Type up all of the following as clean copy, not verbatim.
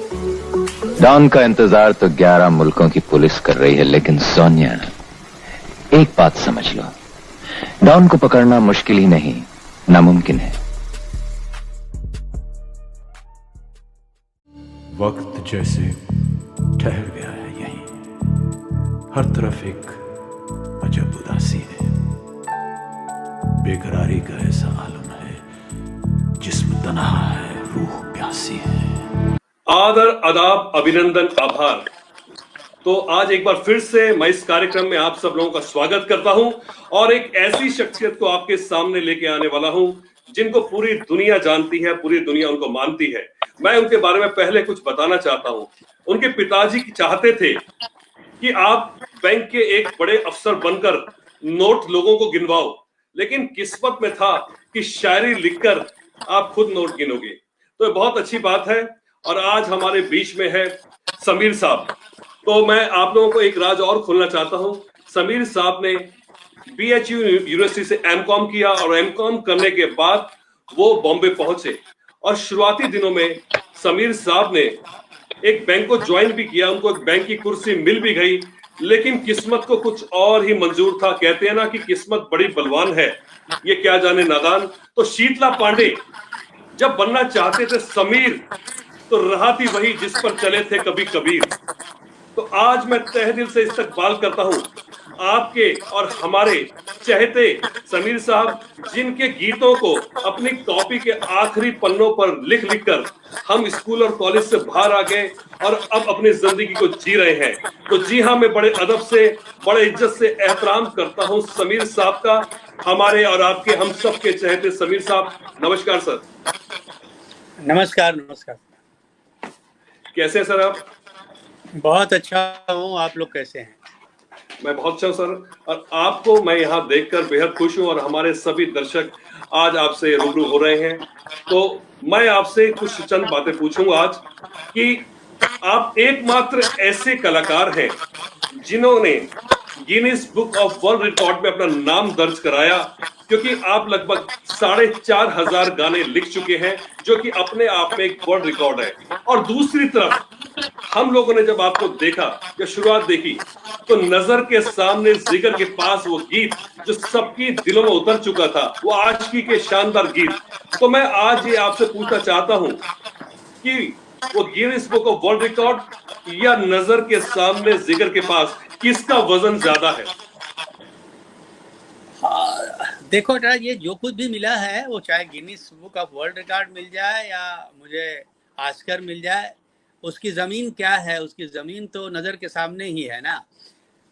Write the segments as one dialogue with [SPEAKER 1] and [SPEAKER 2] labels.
[SPEAKER 1] Don का इंतजार तो 11 मुल्कों की पुलिस कर रही है, लेकिन सोनिया, एक बात समझ लो, डॉन को पकड़ना मुश्किल ही नहीं, नामुमकिन है।
[SPEAKER 2] वक्त जैसे ठहर गया है यहीं, हर तरफ एक अजब उदासी है, बेकरारी का ऐसा आलम है, जिस्म तन्हा है, रूह प्यासी है।
[SPEAKER 3] आदर, आदाब, अभिनंदन, आभार। तो आज एक बार फिर से मैं इस कार्यक्रम में आप सब लोगों का स्वागत करता हूं और एक ऐसी शख्सियत को आपके सामने लेके आने वाला हूं जिनको पूरी दुनिया जानती है, पूरी दुनिया उनको मानती है। मैं उनके बारे में पहले कुछ बताना चाहता हूं। उनके पिताजी चाहते थे कि आप बैंक के एक बड़े अफसर बनकर नोट लोगों को गिनवाओ, लेकिन किस्मत में था कि शायरी लिखकर आप खुद नोट गिनोगे। तो ये बहुत अच्छी बात है और आज हमारे बीच में है समीर साहब। तो मैं आप लोगों को एक राज और खोलना चाहता हूं। समीर साहब ने BHU यूनिवर्सिटी से एमकॉम किया और एमकॉम करने के बाद वो बॉम्बे पहुंचे और शुरुआती दिनों में समीर साहब ने एक बैंक को ज्वाइन भी किया, उनको एक बैंक की कुर्सी मिल भी गई, लेकिन किस्मत को कुछ और ही मंजूर था। कहते हैं ना कि किस्मत बड़ी बलवान है, ये क्या जाने नादान। तो शीतला पांडे जब बनना चाहते थे समीर, तो रहा थी वही जिस पर चले थे कभी कबीर। तो आज मैं तहे दिल से इस्तकबाल करता हूं आपके और हमारे चहेते समीर साहब, जिनके गीतों को अपनी कॉपी के आखिरी पन्नों पर लिख लिख कर हम स्कूल और कॉलेज से बाहर आ गए और अब अपनी जिंदगी को जी रहे हैं। तो जी हाँ, मैं बड़े अदब से, बड़े इज्जत से एहतराम करता हूं समीर साहब का, हमारे और आपके, हम सब के चहेते समीर साहब। नमस्कार सर।
[SPEAKER 4] नमस्कार। नमस्कार।
[SPEAKER 3] कैसे हैं सर आप?
[SPEAKER 4] बहुत अच्छा हूँ, आप लोग कैसे हैं?
[SPEAKER 3] मैं बहुत अच्छा हूं सर, और आपको मैं यहाँ देखकर बेहद खुश हूँ और हमारे सभी दर्शक आज आपसे रूबरू हो रहे हैं। तो मैं आपसे कुछ चंद बातें पूछूंगा आज कि आप एकमात्र ऐसे कलाकार हैं जिन्होंने Guinness book of world record में अपना नाम दर्ज कराया, क्योंकि आप लगभग 4,500 गाने लिख चुके हैं, जो कि अपने आप में एक वर्ल्ड रिकॉर्ड है। और दूसरी तरफ हम लोगों ने जब आपको देखा, जब शुरुआत देखी, तो नजर के सामने जिगर के पास वो गीत जो सबकी दिलों में उतर चुका था, वो आशिकी के शानदार गीत। तो मैं आज ये आपसे पूछना चाहता हूं कि वो Guinness book of world record या नजर के सामने जिगर के पास, किसका वजन ज्यादा है?
[SPEAKER 4] देखो बेटा, ये जो कुछ भी मिला है, वो चाहे Guinness book of world record मिल जाए या मुझे ऑस्कर मिल जाए, उसकी जमीन क्या है? उसकी जमीन तो नजर के सामने ही है ना।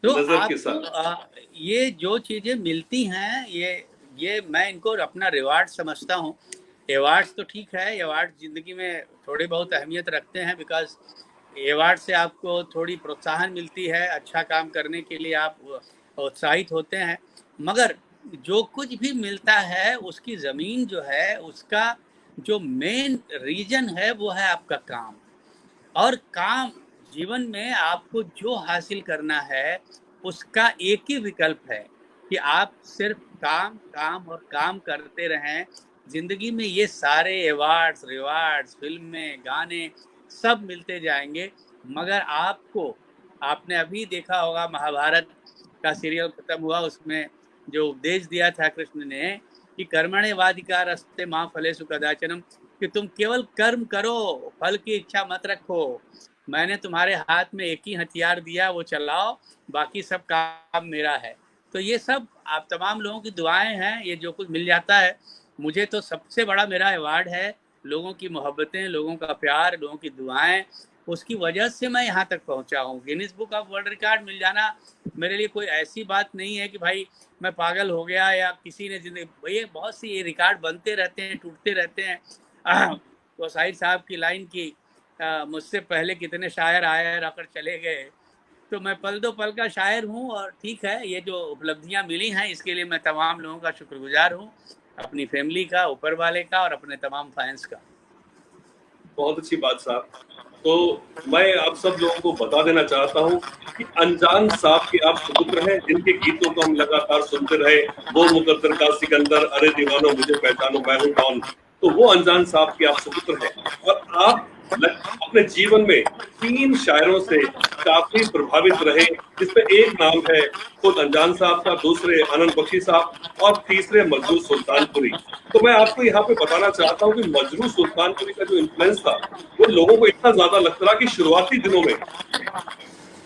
[SPEAKER 4] तो आपको ये जो चीजें मिलती हैं, ये मैं इनको अपना रिवार्ड समझता हूँ। अवार्ड्स तो ठीक है, अवार्ड जिंदगी में थोड़ी बहुत अहमियत रखते हैं, बिकॉज अवार्ड से आपको थोड़ी प्रोत्साहन मिलती है, अच्छा काम करने के लिए आप उत्साहित होते हैं। मगर जो कुछ भी मिलता है, उसकी ज़मीन जो है, उसका जो मेन रीजन है, वो है आपका काम। और काम जीवन में आपको जो हासिल करना है, उसका एक ही विकल्प है कि आप सिर्फ काम काम और काम करते रहें। ज़िंदगी में ये सारे अवार्ड्स, रिवार्ड्स, फिल्में, गाने सब मिलते जाएंगे, मगर आपने अभी देखा होगा, महाभारत का सीरियल खत्म हुआ, उसमें जो उपदेश दिया था कृष्ण ने कि कर्मण्येवाधिकारस्ते मा फलेषु कदाचन, कि तुम केवल कर्म करो, फल की इच्छा मत रखो। मैंने तुम्हारे हाथ में एक ही हथियार दिया, वो चलाओ, बाकी सब काम मेरा है। तो ये सब आप तमाम लोगों की दुआएं हैं, ये जो कुछ मिल जाता है। मुझे तो सबसे बड़ा मेरा अवार्ड है लोगों की मोहब्बतें, लोगों का प्यार, लोगों की दुआएं, उसकी वजह से मैं यहाँ तक पहुँचा हूँ। Guinness book of world record मिल जाना मेरे लिए कोई ऐसी बात नहीं है कि भाई मैं पागल हो गया या किसी ने जिंदगी, ये बहुत सी ये रिकॉर्ड बनते रहते हैं, टूटते रहते हैं। तो शाहिर साहब की लाइन की, मुझसे पहले कितने शायर आए रखकर चले गए, तो मैं पल दो पल का शायर हूँ। और ठीक है, ये जो उपलब्धियाँ मिली हैं, इसके लिए मैं तमाम लोगों का शुक्रगुजार हूँ, अपनी फैमिली का, ऊपर वाले का, और अपने तमाम फैंस का।
[SPEAKER 3] बहुत अच्छी बात साहब। तो मैं आप सब लोगों को बता देना चाहता हूं कि अनजान साहब के आप सुपुत्र हैं, जिनके गीतों को हम लगातार सुनते रहे। वो मुकद्दर का सिकंदर, अरे दीवानो मुझे पहचानो, मैं हूं कौन। तो वो अनजान साहब के आप सुपुत्र हैं और आप अपने जीवन में 3 शायरों से काफी प्रभावित रहे, जिसमें एक नाम है खुद अनजान साहब का, दूसरे आनंद बख्शी साहब और तीसरे मजरू सुल्तानपुरी। तो मैं आपको यहाँ पे बताना चाहता हूँ कि मजरू सुल्तानपुरी का जो इन्फ्लुएंस था वो लोगों को इतना ज्यादा लगता रहा कि शुरुआती दिनों में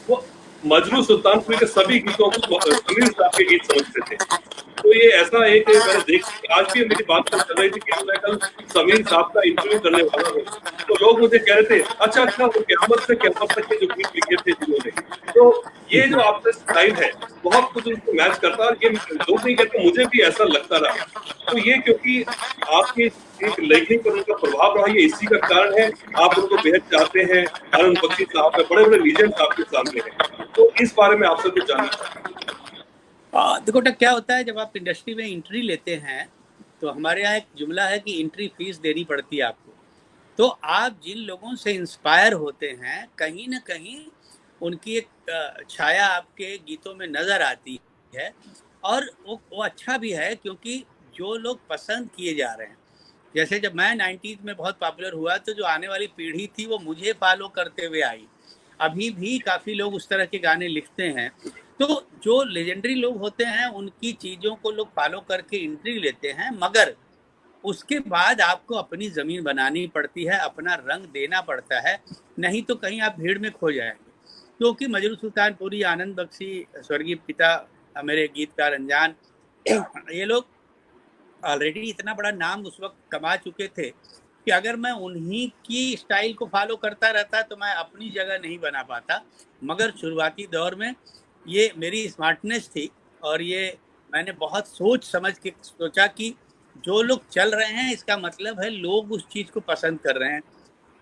[SPEAKER 3] वो मजरू सुल्तानपुरी के सभी गीतों को समीर साहब के गीत समझते थे। तो ये ऐसा एक मैंने देख, आज भी मेरी बात चल रही थी कि मैं कल समीर साहब का इंटरव्यू करने वाला हूँ, तो लोग मुझे कह रहे थे अच्छा वो क़यामत से क़यामत तक के जो गीत लिखे थे जिन्होंने, तो ये जो आपका स्टाइल है बहुत कुछ उसको मैच करता है। और ये लोग नहीं कहते, मुझे भी ऐसा लगता रहा। तो ये क्योंकि आपकी एक लेखनी पर उनका प्रभाव रहा, ये इसी का कारण है। आप उनको बेहद चाहते हैं। आनंद बख्शी साहब है, बड़े बड़े लीजेंड आपके सामने हैं, तो इस बारे में आपसे कुछ जानना चाहता हूँ।
[SPEAKER 4] देखो क्या होता है, जब आप इंडस्ट्री में एंट्री लेते हैं तो हमारे यहाँ एक जुमला है कि एंट्री फीस देनी पड़ती है आपको। तो आप जिन लोगों से इंस्पायर होते हैं, कहीं ना कहीं उनकी एक छाया आपके गीतों में नज़र आती है। और वो अच्छा भी है, क्योंकि जो लोग पसंद किए जा रहे हैं, जैसे जब मैं 90s में बहुत पॉपुलर हुआ तो जो आने वाली पीढ़ी थी वो मुझे फॉलो करते हुए आई। अभी भी काफ़ी लोग उस तरह के गाने लिखते हैं। तो जो लेजेंडरी लोग होते हैं उनकी चीज़ों को लोग फॉलो करके एंट्री लेते हैं, मगर उसके बाद आपको अपनी ज़मीन बनानी पड़ती है, अपना रंग देना पड़ता है, नहीं तो कहीं आप भीड़ में खो जाएंगे। क्योंकि मजरू सुल्तानपुरी, आनंद बख्शी, स्वर्गीय पिता मेरे गीतकार अनजान, ये लोग ऑलरेडी इतना बड़ा नाम उस वक्त कमा चुके थे कि अगर मैं उन्हीं की स्टाइल को फॉलो करता रहता तो मैं अपनी जगह नहीं बना पाता। मगर शुरुआती दौर में ये मेरी स्मार्टनेस थी, और ये मैंने बहुत सोच समझ के सोचा कि जो लोग चल रहे हैं इसका मतलब है लोग उस चीज़ को पसंद कर रहे हैं।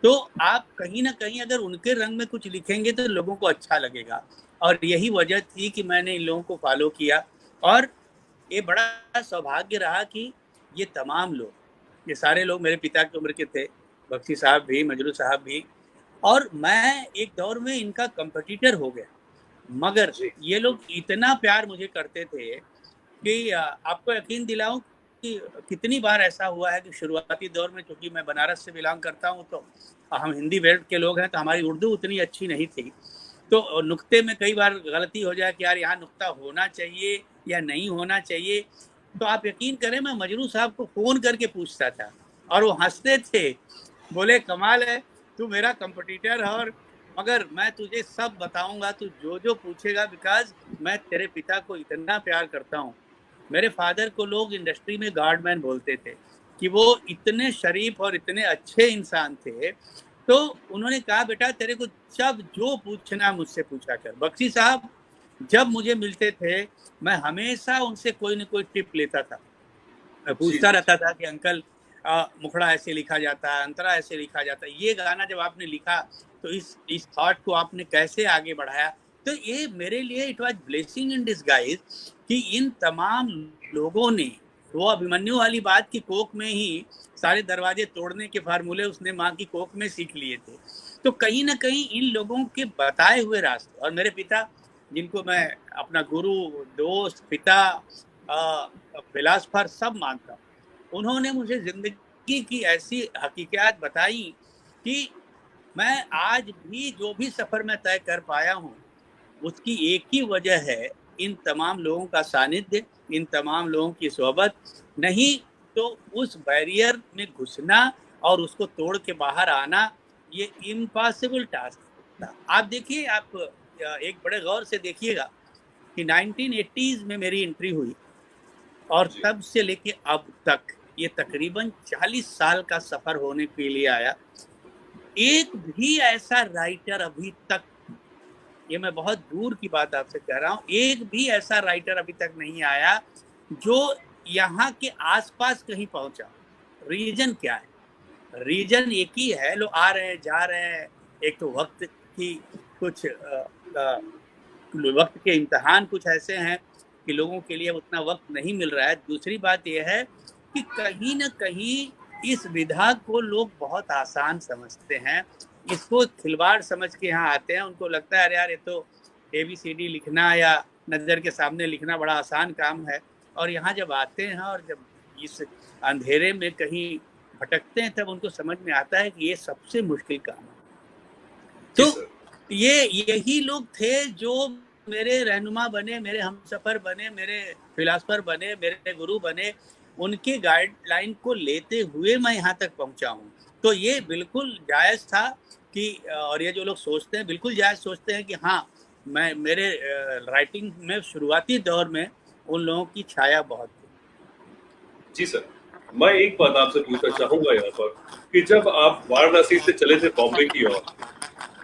[SPEAKER 4] तो आप कहीं ना कहीं अगर उनके रंग में कुछ लिखेंगे तो लोगों को अच्छा लगेगा। और यही वजह थी कि मैंने इन लोगों को फॉलो किया। और ये बड़ा सौभाग्य रहा कि ये तमाम लोग, ये सारे लोग मेरे पिता की उम्र के थे, बख्शी साहब भी, मजरू साहब भी, और मैं एक दौर में इनका कंपटीटर हो गया। मगर ये लोग इतना प्यार मुझे करते थे कि आपको यकीन दिलाऊं कि कितनी बार ऐसा हुआ है कि शुरुआती दौर में, चूँकि मैं बनारस से बिलोंग करता हूं तो हम हिंदी बेल्ट के लोग हैं, तो हमारी उर्दू उतनी अच्छी नहीं थी। तो नुक्ते में कई बार गलती हो जाए कि यार यहाँ नुक्ता होना चाहिए या नहीं होना चाहिए। तो आप यकीन करें, मैं मजरू साहब को फ़ोन करके पूछता था और वो हंसते थे, बोले कमाल है, तू मेरा कंपटीटर है, और मगर मैं तुझे सब बताऊंगा, तू जो जो पूछेगा, बिकॉज मैं तेरे पिता को इतना प्यार करता हूँ। मेरे फादर को लोग इंडस्ट्री में गार्डमैन बोलते थे कि वो इतने शरीफ और इतने अच्छे इंसान थे। तो उन्होंने कहा बेटा तेरे को जब जो पूछना मुझसे पूछा कर। बख्शी साहब जब मुझे मिलते थे मैं हमेशा उनसे कोई न कोई टिप लेता था। मैं पूछता रहता था कि अंकल मुखड़ा ऐसे लिखा जाता है, अंतरा ऐसे लिखा जाता है, ये गाना जब आपने लिखा तो इस थॉट को आपने कैसे आगे बढ़ाया। तो ये मेरे लिए it was blessing in disguise कि इन तमाम लोगों ने, वो अभिमन्यु वाली बात की कोख में ही सारे दरवाजे तोड़ने के फार्मूले उसने माँ की कोख में सीख लिए थे। तो कहीं ना कहीं इन लोगों के बताए हुए रास्ते, और मेरे पिता जिनको मैं अपना गुरु, दोस्त, पिता, फिलासफर सब मानता हूँ, उन्होंने मुझे ज़िंदगी की ऐसी हकीकत बताई कि मैं आज भी जो भी सफ़र में तय कर पाया हूँ उसकी एक ही वजह है इन तमाम लोगों का सानिध्य, इन तमाम लोगों की सोहबत। नहीं तो उस बैरियर में घुसना और उसको तोड़ के बाहर आना ये इम्पॉसिबल टास्क था। आप देखिए, आप एक बड़े गौर से देखिएगा कि 1980s में मेरी एंट्री हुई और तब से लेके अब तक ये तकरीबन 40 साल का सफ़र होने के लिए आया। एक भी ऐसा राइटर अभी तक, ये मैं बहुत दूर की बात आपसे कह रहा हूँ, एक भी ऐसा राइटर अभी तक नहीं आया जो यहाँ के आसपास कहीं पहुँचा। रीजन क्या है? रीजन एक ही है, लोग आ रहे हैं, जा रहे हैं। एक तो वक्त की कुछ वक्त के इम्तिहान कुछ ऐसे हैं कि लोगों के लिए उतना वक्त नहीं मिल रहा है। दूसरी बात यह है कि कहीं ना कहीं इस विधा को लोग बहुत आसान समझते हैं, इसको खिलवाड़ समझ के यहाँ आते हैं। उनको लगता है अरे यार ये तो ABCD लिखना या नज़र के सामने लिखना बड़ा आसान काम है। और यहाँ जब आते हैं और जब इस अंधेरे में कहीं भटकते हैं तब उनको समझ में आता है कि ये सबसे मुश्किल काम है। तो यही लोग थे जो मेरे रहनुमा बने, मेरे हमसफर बने, मेरे फिलासफर बने, मेरे गुरु बने। उनके गाइडलाइन को लेते हुए मैं यहाँ तक पहुँचा हूँ। तो ये बिल्कुल जायज़ था कि, और ये जो लोग सोचते हैं बिल्कुल जायज़ सोचते हैं कि हाँ, मैं मेरे राइटिंग में शुरुआती दौर में उन लोगों की छाया बहुत थी।
[SPEAKER 3] जी सर, मैं एक बात आपसे पूछना चाहूंगा यहाँ पर कि जब आप वाराणसी से चले थे बॉम्बे की ओर,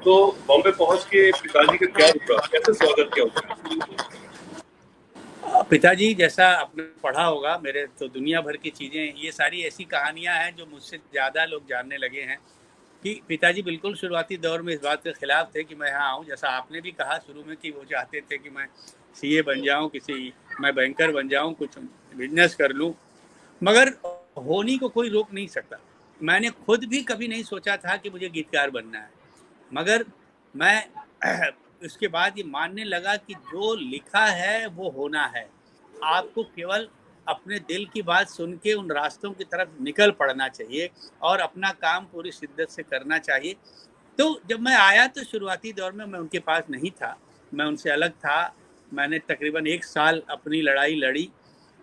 [SPEAKER 3] तो बॉम्बे पहुंच के पिताजी का क्या रुख रहा, कैसे स्वागत किया उन्होंने?
[SPEAKER 4] पिताजी, जैसा आपने पढ़ा होगा, मेरे तो दुनिया भर की चीज़ें, ये सारी ऐसी कहानियां हैं जो मुझसे ज़्यादा लोग जानने लगे हैं कि पिताजी बिल्कुल शुरुआती दौर में इस बात के खिलाफ थे कि मैं यहाँ आऊँ। जैसा आपने भी कहा शुरू में कि वो चाहते थे कि मैं सीए बन जाऊँ, मैं बैंकर बन जाऊँ, कुछ बिजनेस कर लूँ, मगर होनी को कोई रोक नहीं सकता। मैंने खुद भी कभी नहीं सोचा था कि मुझे गीतकार बनना है, मगर मैं उसके बाद ये मानने लगा कि जो लिखा है वो होना है। आपको केवल अपने दिल की बात सुन के उन रास्तों की तरफ निकल पड़ना चाहिए और अपना काम पूरी शिद्दत से करना चाहिए। तो जब मैं आया तो शुरुआती दौर में मैं उनके पास नहीं था, मैं उनसे अलग था। मैंने तकरीबन 1 साल अपनी लड़ाई लड़ी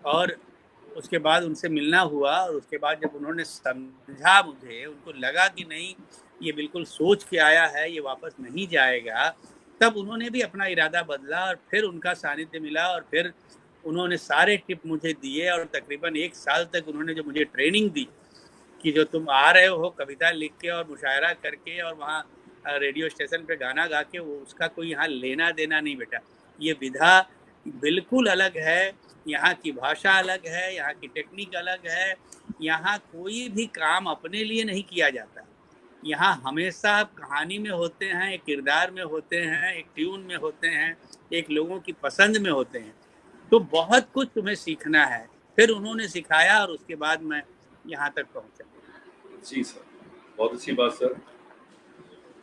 [SPEAKER 4] और उसके बाद उनसे मिलना हुआ, और उसके बाद जब उन्होंने समझा मुझे, उनको लगा कि नहीं, ये बिल्कुल सोच के आया है, ये वापस नहीं जाएगा, तब उन्होंने भी अपना इरादा बदला और फिर उनका सानिध्य मिला और फिर उन्होंने सारे टिप मुझे दिए। और तकरीबन 1 साल तक उन्होंने जो मुझे ट्रेनिंग दी कि जो तुम आ रहे हो कविता लिख के और मुशायरा करके और वहाँ रेडियो स्टेशन पे गाना गा के, वो उसका कोई यहाँ लेना देना नहीं बेटा। ये विधा बिल्कुल अलग है, यहाँ की भाषा अलग है, यहाँ की टेक्निक अलग है। यहाँ कोई भी काम अपने लिए नहीं किया जाता। यहाँ हमेशा आप कहानी में होते हैं, एक किरदार में होते हैं, एक ट्यून में होते हैं, एक लोगों की पसंद में होते हैं। तो बहुत कुछ तुम्हें सीखना है। फिर उन्होंने सिखाया और उसके बाद मैं यहाँ तक पहुँचा। जी
[SPEAKER 3] सर, बहुत अच्छी बात सर।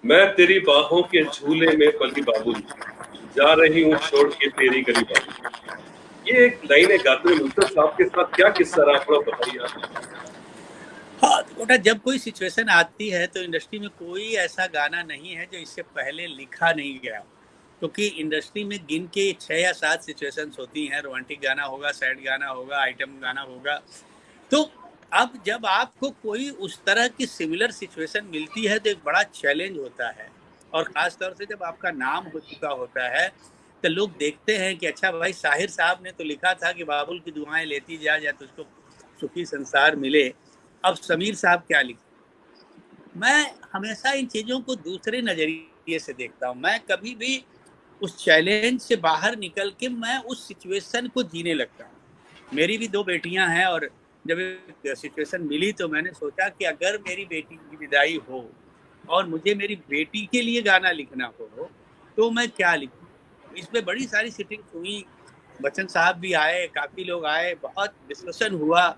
[SPEAKER 3] मैं तेरी बाहों के झूले में पली बाबुल, जा रही हूँ छोड़ के तेरी गली बाबुल। ये एक लाइन है गाते हुए नुसरत साहब के साथ, क्या किस्सा रहा, थोड़ा बताइए आप।
[SPEAKER 4] हाँ बेटा, जब कोई सिचुएशन आती है तो इंडस्ट्री में कोई ऐसा गाना नहीं है जो इससे पहले लिखा नहीं गया, क्योंकि इंडस्ट्री में गिन के 6 या 7 सिचुएशंस होती हैं। रोमांटिक गाना होगा, सैड गाना होगा, आइटम गाना होगा। तो अब जब आपको कोई उस तरह की सिमिलर सिचुएशन मिलती है तो एक बड़ा चैलेंज होता है, और ख़ास तौर से जब आपका नाम हो चुका होता है तो लोग देखते हैं कि अच्छा भाई, साहिर साहब ने तो लिखा था कि बाबुल की दुआएं लेती जा तुझको सुखी संसार मिले, अब समीर साहब क्या लिखे। मैं हमेशा इन चीज़ों को दूसरे नज़रिए से देखता हूँ। मैं कभी भी उस चैलेंज से बाहर निकल के मैं उस सिचुएशन को जीने लगता हूँ। मेरी भी 2 बेटियां हैं, और जब एक सिचुएशन मिली तो मैंने सोचा कि अगर मेरी बेटी की विदाई हो और मुझे मेरी बेटी के लिए गाना लिखना हो तो मैं क्या लिखूँ। इस पर बड़ी सारी सिटिंग्स हुई, बच्चन साहब भी आए, काफ़ी लोग आए, बहुत डिस्कशन हुआ,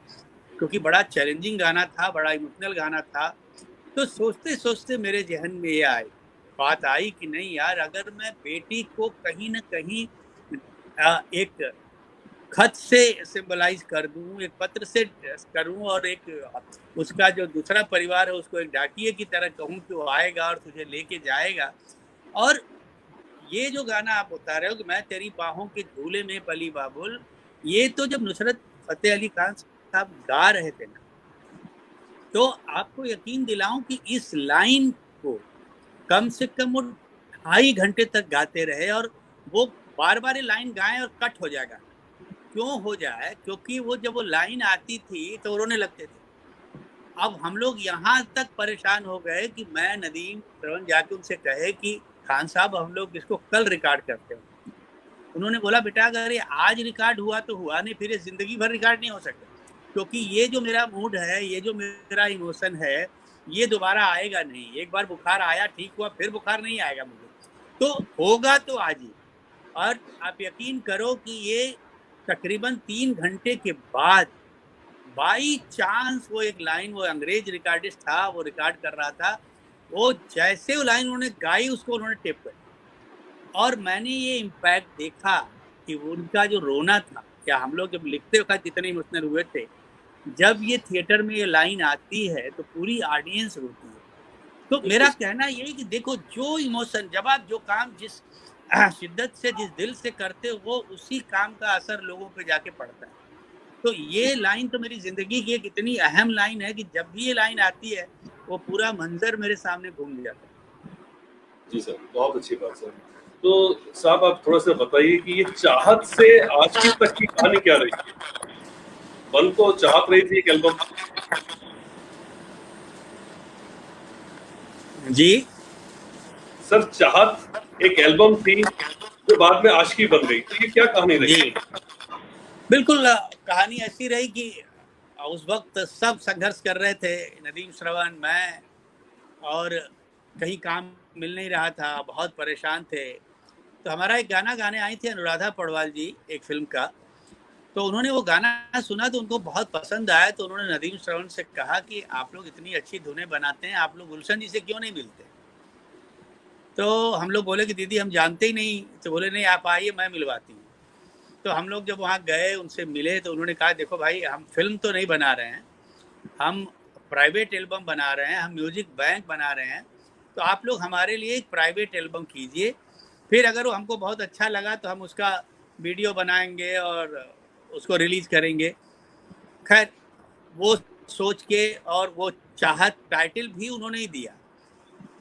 [SPEAKER 4] क्योंकि बड़ा चैलेंजिंग गाना था, बड़ा इमोशनल गाना था। तो सोचते सोचते मेरे जहन में ये बात आई कि नहीं यार, अगर मैं बेटी को कहीं ना कहीं एक खत से सिंबलाइज कर दूं, एक पत्र से करूं, और एक उसका जो दूसरा परिवार है उसको एक डाकिये की तरह कहूं कि वो आएगा और तुझे लेके जाएगा। और ये जो गाना आप बता रहे हो कि मैं तेरी बाहों के झूले में पली बाबुल, ये तो जब नुसरत फतेह अली खान साहब गा रहे थे ना, तो आपको यकीन दिलाऊं कि इस लाइन को कम से कम वो 2.5 घंटे तक गाते रहे, और वो बार बार लाइन गाएं और कट हो जाएगा। क्यों हो जाए? क्योंकि वो जब वो लाइन आती थी तो रोने लगते थे। अब हम लोग यहाँ तक परेशान हो गए कि मैं नदीम श्रवण जाके उनसे कहे कि खान साहब, हम लोग इसको कल रिकॉर्ड करते हैं। उन्होंने बोला बेटा, अगर ये आज रिकॉर्ड हुआ तो हुआ, नहीं फिर ये जिंदगी भर रिकॉर्ड नहीं हो सकता, क्योंकि ये जो मेरा मूड है, ये जो मेरा इमोशन है, ये दोबारा आएगा नहीं। एक बार बुखार आया, ठीक हुआ, फिर बुखार नहीं आएगा मुझे, तो होगा तो आज ही। और आप यकीन करो कि ये तकरीबन 3 घंटे के बाद बाई चांस वो एक लाइन, वो अंग्रेज रिकॉर्डिस्ट था, वो रिकॉर्ड कर रहा था, वो जैसे वो लाइन उन्होंने गाई उसको उन्होंने टेप कर, और मैंने ये इम्पैक्ट देखा कि उनका जो रोना था, क्या हम लोग जब लिखते वक्त जितने इमोशनल हुए थे, जब ये थिएटर में ये लाइन आती है तो पूरी ऑडियंस रोती है। तो मेरा कहना ये है कि देखो, जो इमोशन, जब आप जो काम जिस शिद्दत से, जिस दिल से करते हो, उसी काम का असर लोगों पे जाके पड़ता है। तो ये लाइन तो मेरी जिंदगी की एक इतनी अहम लाइन है कि जब भी ये लाइन आती है वो पूरा मंजर मेरे सामने घूम जाता है।
[SPEAKER 3] जी सर, बहुत अच्छी बात सर। तो साहब आप थोड़ा सा बताइए कि ये चाहत से आशिकी तक की कहानी क्या रही? मन तो चाहत रही थी एक एल्बम।
[SPEAKER 4] जी
[SPEAKER 3] सर, चाहत एक एल्बम थी जो बाद में आशिकी बन गई, तो ये क्या कहानी रही?
[SPEAKER 4] जी बिल्कुल, कहानी ऐसी रही कि उस वक्त सब संघर्ष कर रहे थे, नदीम श्रवण, मैं, और कहीं काम मिल नहीं रहा था, बहुत परेशान थे। तो हमारा एक गाना गाने आई थी अनुराधा पौडवाल जी, एक फिल्म का। तो उन्होंने वो गाना सुना तो उनको बहुत पसंद आया। तो उन्होंने नदीम श्रवण से कहा कि आप लोग इतनी अच्छी धुनें बनाते हैं, आप लोग गुलशन जी से क्यों नहीं मिलते? तो हम लोग बोले कि दीदी हम जानते ही नहीं। तो बोले नहीं, आप आइए, मैं मिलवाती हूँ। तो हम लोग जब वहाँ गए, उनसे मिले, तो उन्होंने कहा देखो भाई, हम फिल्म तो नहीं बना रहे हैं, हम प्राइवेट एल्बम बना रहे हैं, हम म्यूजिक बैंक बना रहे हैं। तो आप लोग हमारे लिए एक प्राइवेट एल्बम कीजिए, फिर अगर वो हमको बहुत अच्छा लगा तो हम उसका वीडियो बनाएंगे और उसको रिलीज करेंगे। खैर, वो सोच के और वो चाहत टाइटल भी उन्होंने ही दिया।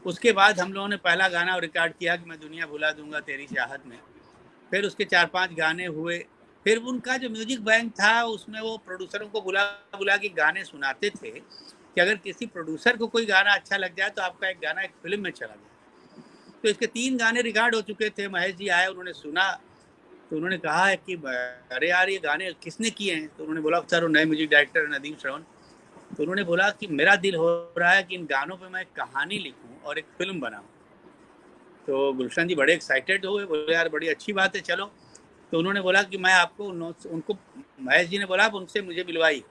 [SPEAKER 4] उसके बाद हम लोगों ने पहला गाना रिकॉर्ड किया कि मैं दुनिया भुला दूंगा तेरी चाहत में। फिर उसके 4-5 गाने हुए। फिर उनका जो म्यूजिक बैंक था उसमें वो प्रोड्यूसरों को बुला बुला के गाने सुनाते थे कि अगर किसी प्रोड्यूसर को कोई गाना अच्छा लग जाए तो आपका एक गाना एक फिल्म में चला गया। तो इसके 3 गाने रिकॉर्ड हो चुके थे। महेश जी आए, उन्होंने सुना, तो उन्होंने कहा है कि अरे यार ये गाने किसने किए हैं? तो उन्होंने बोला सर वो नए म्यूजिक डायरेक्टर नदीम श्रवण। तो उन्होंने बोला कि मेरा दिल हो रहा है कि इन गानों पे मैं एक कहानी लिखूं और एक फिल्म बनाऊं। तो गुलशन जी बड़े एक्साइटेड हुए, बोले यार बड़ी अच्छी बात है, चलो। तो उन्होंने बोला कि मैं आपको उनको महेश जी ने बोला आप उनसे मुझे मिलवाइए।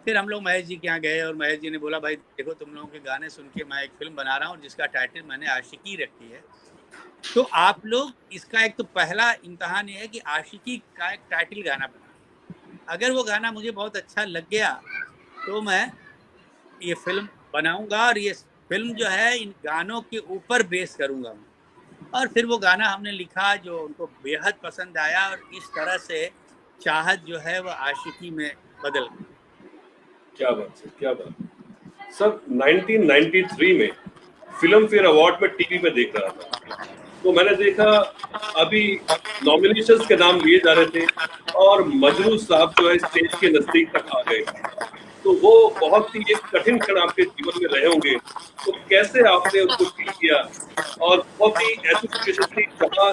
[SPEAKER 4] फिर हम लोग महेश जी के यहाँ गए और महेश जी ने बोला भाई देखो, तुम लोगों के गाने सुन के मैं एक फिल्म बना रहा हूँ जिसका टाइटल मैंने आशिकी रखी है। तो आप लोग इसका एक तो पहला इम्तहान ये है कि आशिकी का एक टाइटल गाना बना। अगर वो गाना मुझे बहुत अच्छा लग गया तो मैं ये फिल्म बनाऊंगा और ये फिल्म जो है इन गानों के ऊपर बेस करूंगा। और फिर वो गाना हमने लिखा जो उनको बेहद पसंद आया और इस तरह से चाहत जो है वो आशिकी में बदल गई।
[SPEAKER 3] क्या बात है, क्या बात। सर 1993 में फिल्म फेयर अवार्ड में टीवी पे देख रहा था, तो मैंने देखा अभी नॉमिनेशंस के नाम लिए जा रहे थे और मजरू साहब जो है स्टेज के नजदीक तक आ गए। तो वो बहुत ही एक कठिन क्षण आपके जीवन में रहे होंगे, तो कैसे आपने उसको फील किया? और बहुत ही ऐसी सिचुएशन थी जहाँ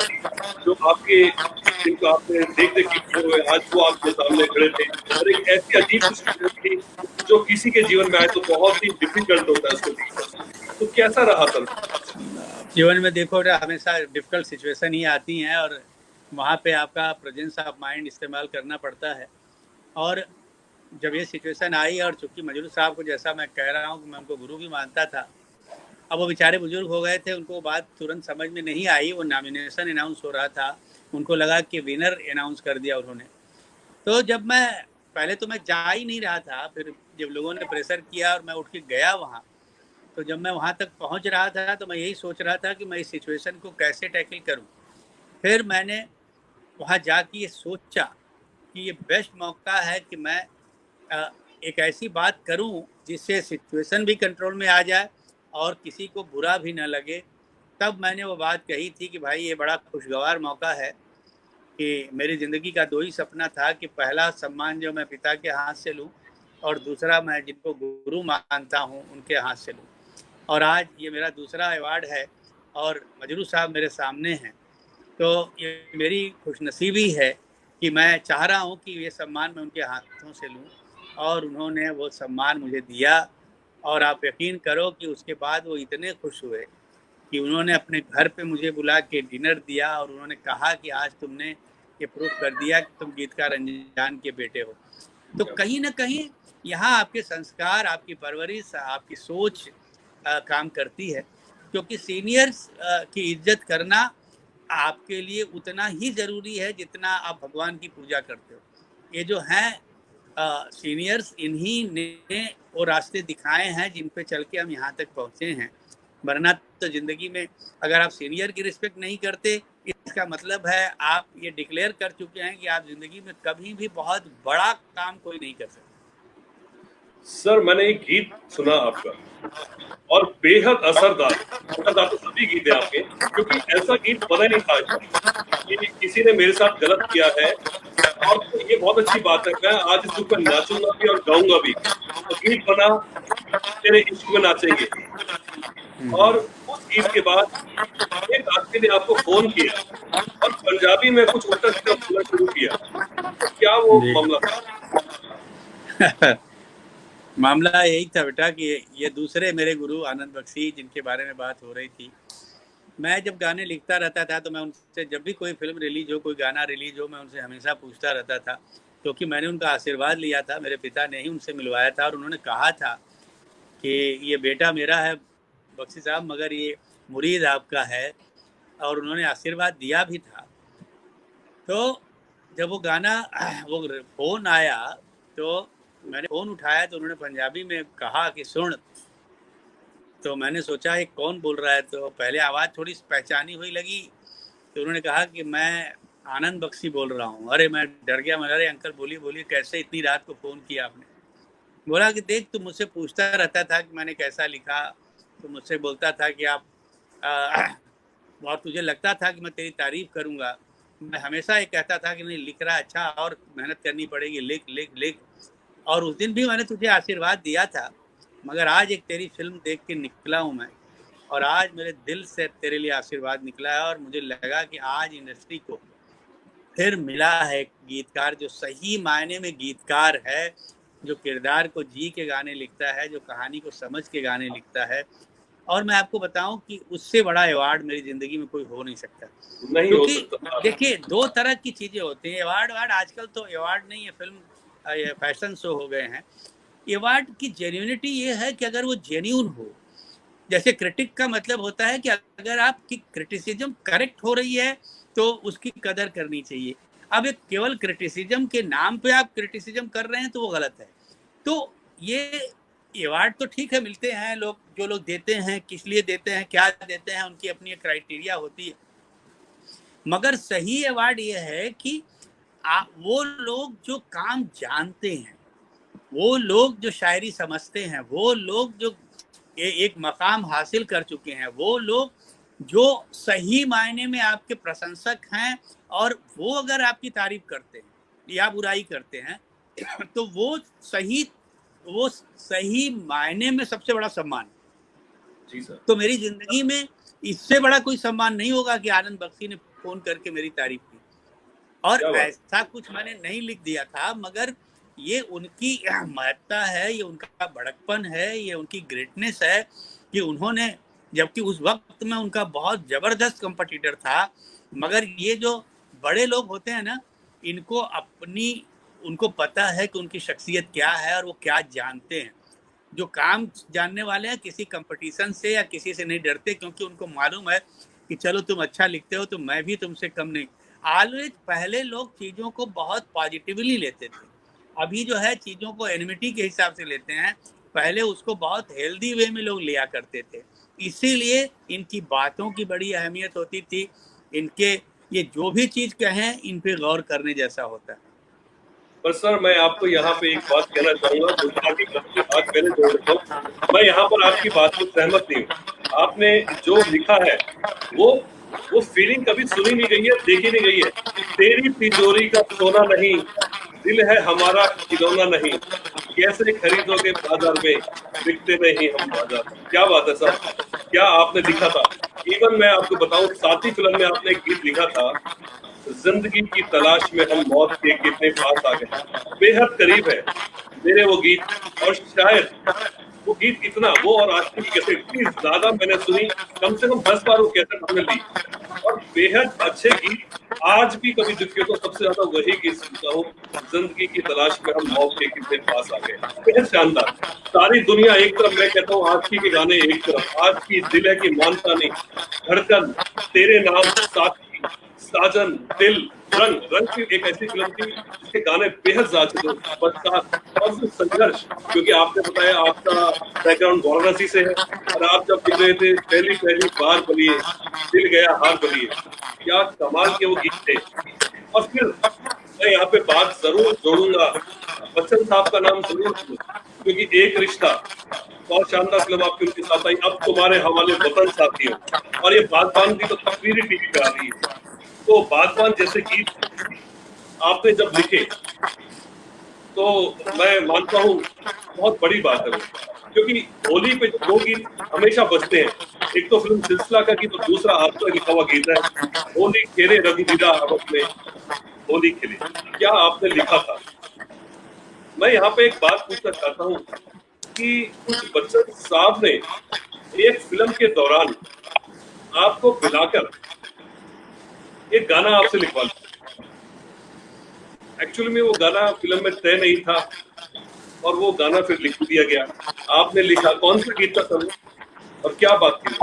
[SPEAKER 3] जो आपके जिनको आपने देख देख के हुए आज वो आपके सामने खड़े थे, और एक ऐसी अजीब सिचुएशन थी जो किसी के जीवन में आए तो बहुत ही डिफिकल्ट होता है उसको देखना। तो कैसा रहा था?
[SPEAKER 4] जीवन में देखो हमेशा डिफिकल्ट सिचुएशन ही आती हैं और वहाँ पे आपका प्रेजेंस ऑफ माइंड इस्तेमाल करना पड़ता है। और जब ये सिचुएशन आई, और चूंकि मजरू साहब को जैसा मैं कह रहा हूँ कि मैं उनको गुरु भी मानता था, अब वो बेचारे बुजुर्ग हो गए थे, उनको बात तुरंत समझ में नहीं आई। वो नॉमिनेशन अनाउंस हो रहा था, उनको लगा कि विनर अनाउंस कर दिया उन्होंने। तो जब मैं पहले तो मैं जा ही नहीं रहा था, फिर जब लोगों ने प्रेशर किया और मैं उठ के गया वहाँ, तो जब मैं वहाँ तक पहुँच रहा था तो मैं यही सोच रहा था कि मैं इस सिचुएशन को कैसे टैकल करूँ। फिर मैंने वहाँ जाके ये सोचा कि ये बेस्ट मौका है कि मैं एक ऐसी बात करूं जिससे सिचुएशन भी कंट्रोल में आ जाए और किसी को बुरा भी ना लगे। तब मैंने वो बात कही थी कि भाई ये बड़ा खुशगवार मौका है कि मेरी ज़िंदगी का 2 ही सपना था कि पहला सम्मान जो मैं पिता के हाथ से लूं और दूसरा मैं जिनको गुरु मानता हूं उनके हाथ से लूं। और आज ये मेरा दूसरा अवार्ड है और मजरू साहब मेरे सामने हैं। तो ये मेरी खुशनसीबी है कि मैं चाह रहा हूं कि ये सम्मान मैं उनके हाथों से लूं, और उन्होंने वो सम्मान मुझे दिया। और आप यकीन करो कि उसके बाद वो इतने खुश हुए कि उन्होंने अपने घर पे मुझे बुला के डिनर दिया और उन्होंने कहा कि आज तुमने ये प्रूफ कर दिया कि तुम गीतकार रंजन के बेटे हो। तो कहीं ना कहीं यहाँ आपके संस्कार, आपकी परवरिश, आपकी सोच काम करती है, क्योंकि सीनियर्स की इज्जत करना आपके लिए उतना ही ज़रूरी है जितना आप भगवान की पूजा करते हो। ये जो हैं सीनियर्स इन्हीं ने वो रास्ते दिखाए हैं जिन पे चल के हम यहाँ तक पहुँचे हैं। वरना तो ज़िंदगी में अगर आप सीनियर की रिस्पेक्ट नहीं करते, इसका मतलब है आप ये डिक्लेयर कर चुके हैं कि आप ज़िंदगी में कभी भी बहुत बड़ा काम कोई नहीं कर सकते।
[SPEAKER 3] सर, मैंने एक गीत सुना आपका और बेहद असरदार तो सभी गीत हैं आपके, क्योंकि ऐसा गीत बना नहीं था कि किसी ने मेरे साथ गलत किया है। और तो ये बहुत अच्छी बात है, मैं आज इस ऊपर नाचूंगा भी और गाऊंगा भी। तो गीत बना तेरे इश्क में नाचेंगे, और उस गीत के बाद एक आदमी ने आपको फोन किया और पंजाबी में कुछ उल्टा सीधा बोलना शुरू किया। क्या वो मामला था?
[SPEAKER 4] मामला यही था बेटा कि ये दूसरे मेरे गुरु आनंद बख्शी जिनके बारे में बात हो रही थी, मैं जब गाने लिखता रहता था तो मैं उनसे जब भी कोई फिल्म रिलीज हो, कोई गाना रिलीज हो, मैं उनसे हमेशा पूछता रहता था, क्योंकि मैंने उनका आशीर्वाद लिया था। मेरे पिता ने ही उनसे मिलवाया था और उन्होंने कहा था कि ये बेटा मेरा है बख्शी साहब, मगर ये मुरीद आपका है, और उन्होंने आशीर्वाद दिया भी था। तो जब वो गाना वो फ़ोन आया तो मैंने फ़ोन उठाया तो उन्होंने पंजाबी में कहा कि सुन। तो मैंने सोचा ये कौन बोल रहा है, तो पहले आवाज़ थोड़ी पहचानी हुई लगी। तो उन्होंने कहा कि मैं आनंद बख्शी बोल रहा हूँ। अरे मैं डर गया, मैं अरे अंकल बोलिए कैसे इतनी रात को फ़ोन किया आपने? बोला कि देख तू मुझसे पूछता रहता था कि मैंने कैसा लिखा, तो मुझसे बोलता था कि आप और तुझे लगता था कि मैं तेरी तारीफ़ करूँगा। मैं हमेशा ये कहता था कि नहीं लिख रहा अच्छा, और मेहनत करनी पड़ेगी, लिख लिख लिख। और उस दिन भी मैंने तुझे आशीर्वाद दिया था, मगर आज एक तेरी फिल्म देख के निकला हूँ मैं, और आज मेरे दिल से तेरे लिए आशीर्वाद निकला है। और मुझे लगा कि आज इंडस्ट्री को फिर मिला है एक गीतकार जो सही मायने में गीतकार है, जो किरदार को जी के गाने लिखता है, जो कहानी को समझ के गाने लिखता है। और मैं आपको बताऊं कि उससे बड़ा अवार्ड मेरी ज़िंदगी में कोई हो नहीं सकता। क्योंकि देखिए दो तरह की चीज़ें होती हैं। अवार्ड आजकल तो अवार्ड नहीं है, फिल्म ये फैशन शो हो गए हैं। अवार्ड की जेन्युइनिटी ये है कि अगर वो जेन्युइन हो, जैसे क्रिटिक का मतलब होता है कि अगर आपकी क्रिटिसिज्म करेक्ट हो रही है तो उसकी कदर करनी चाहिए। अब एक केवल क्रिटिसिज्म के नाम पे आप क्रिटिसिज्म कर रहे हैं तो वो गलत है। तो ये अवार्ड तो ठीक है, मिलते हैं लोग, जो लोग देते हैं किस लिए देते हैं, क्या देते हैं, उनकी अपनी एक क्राइटेरिया होती है। मगर सही अवार्ड ये है कि वो लोग जो काम जानते हैं, वो लोग जो शायरी समझते हैं, वो लोग जो एक मकाम हासिल कर चुके हैं, वो लोग जो सही मायने में आपके प्रशंसक हैं, और वो अगर आपकी तारीफ करते हैं या बुराई करते हैं तो वो सही मायने में सबसे बड़ा सम्मान।
[SPEAKER 3] जी सर। तो
[SPEAKER 4] मेरी जिंदगी में इससे बड़ा कोई सम्मान नहीं होगा कि आनंद बख्शी ने फोन करके मेरी तारीफ की। और ऐसा कुछ मैंने नहीं लिख दिया था, मगर ये उनकी महत्ता है, ये उनका बड़कपन है, ये उनकी ग्रेटनेस है कि उन्होंने, जबकि उस वक्त में उनका बहुत ज़बरदस्त कंपटीटर था, मगर ये जो बड़े लोग होते हैं ना, उनको पता है कि उनकी शख्सियत क्या है और वो क्या जानते हैं। जो काम जानने वाले हैं किसी कंपटीशन से या किसी से नहीं डरते, क्योंकि उनको मालूम है कि चलो तुम अच्छा लिखते हो तो मैं भी तुमसे कम नहीं। ऑलवेज पहले लोग चीज़ों को बहुत पॉजिटिवली लेते थे, अभी जो है चीज़ों को एनिमिटी के हिसाब से लेते हैं। पहले उसको बहुत हेल्दी वे में लोग लिया करते थे, इसीलिए इनकी बातों की बड़ी अहमियत होती थी। इनके ये जो भी चीज़ कहें इन पे गौर करने जैसा होता है।
[SPEAKER 3] पर सर मैं आपको यहाँ पे एक बात कहना चाहूँगा, बात पहले जोड़ देता हूँ। मैं यहाँ पर आपकी बात को सहमत नहीं हूँ। आपने जो लिखा है वो फीलिंग कभी सुनी नहीं गई है, देखी नहीं गई है। तेरी तिजोरी का सोना नहीं, दिल है हमारा खिलौना नहीं, कैसे खरीदोगे बाजार में, बिकते नहीं हम बाजार। क्या बात है सर, क्या आपने लिखा था। इवन मैं आपको बताऊं, साथी फिल्म में आपने एक गीत लिखा था, जिंदगी की तलाश में हम मौत के कितने पास आ गए। बेहद करीब है मेरे वो गीत, और शायद वो गीत इतना, वो और आज की कैसेट इतनी ज्यादा मैंने सुनी, कम से कम 10 बार वो कैसेट हमने ली। और बेहद अच्छे गीत, आज भी कभी दिखे तो सबसे ज्यादा वही गीत सुनता हूँ, जिंदगी की तलाश में हम मौत के कितने पास आ गए। बेहद शानदार। सारी दुनिया एक तरफ, मैं कहता हूँ आज के गाने एक तरफ। आज की दिल है कि मानता नहीं, धड़कन, तेरे नाम, साथी, साजन, दिल, रंग रंग की एक ऐसी फिल्म थी जिसके गाने बेहद ज्यादा और संघर्ष, क्योंकि आपने बताया आपका बैकग्राउंड वाराणसी से है और आप जब लिख रहे थे पहली पहली बार बलिए दिल गया हार बलिए, क्या कमाल के वो गीत थे। और फिर मैं यहाँ पे बात जरूर जोड़ूंगा, बच्चन साहब का नाम जरूर, क्योंकि एक रिश्ता बहुत शानदार फिल्म आपकी उनके साथ आई, अब तुम्हारे हवाले वतन साथियों, और ये बागबान भी तो तस्वीरें टीवी पे आ रही है। तो बागबान जैसे गीत आपने जब लिखे तो मैं मानता हूँ बहुत बड़ी बात है वो, क्योंकि होली पे जो दो गीत हमेशा बजते हैं, एक तो फिल्म सिलसिला का गीत और दूसरा आपका लिखा हुआ गीत है होली खेले रघुवीरा अवध में होली खेले, क्या आपने लिखा था। मैं यहाँ पे एक बात पूछना चाहता हूँ कि कुछ बच्चन साहब ने एक फिल्म के दौरान आपको बुलाकर एक गाना आपसे लिखवा लिया। एक्चुअली में वो गाना फिल्म में तय नहीं था और वो गाना फिर लिख दिया गया, आपने लिखा। कौन सा गीत था सर और क्या बात थी?